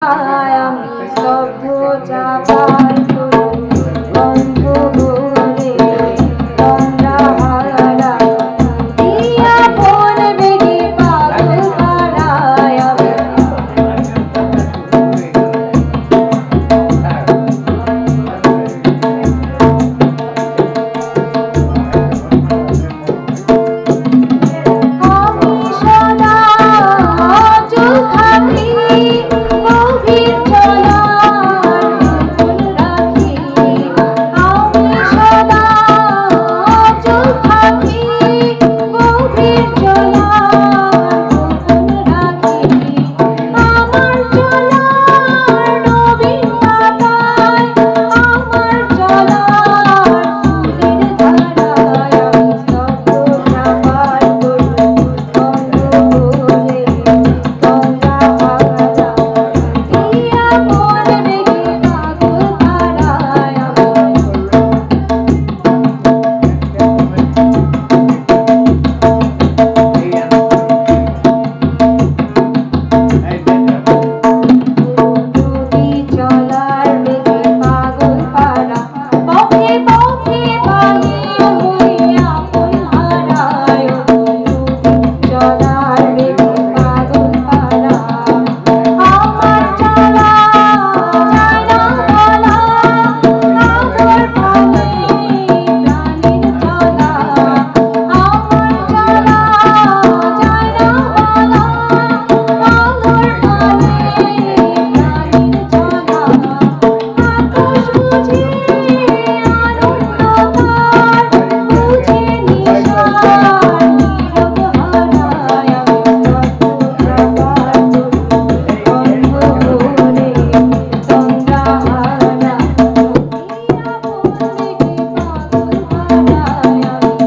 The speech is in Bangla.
আমি স্তব্ধ চাপার গন্ধ ভরে তোমরা হারা দিয়া মন বেগে পাগল পাড়ায় আমি সদা চোখ থাকি গভীর চলার গোপন রাখি আমি সদা চোখ থাকি গভীর চলার গোপন রাখি আমার চলার নবীন পাতায় আমার চলার ফুলের ধারায় আমি স্তব্ধ চাপার গন্ধ ভরে তোমরা হারা দিয়া মন বেগে পাগল পাড়ায় নদী চলার বেগে পাগল পাড়া পথে পথে বাহির হয়ে আপন হারায় নদী চলার বেগে পাগল পাড়া আমার চলা যায় না বলা আদর ভাবে প্রাণীর চলা আমার চলা যায় না বলা আদর ভাবে প্রাণীর চলা আকাশ বুঝে আনন্দবার বুঝে নিশার নীরব হারায় আমি স্তব্ধ চাপার গন্ধ ভরে তোমরা হারা দিয়া মন বেগে পাগল পাড়ায় আমি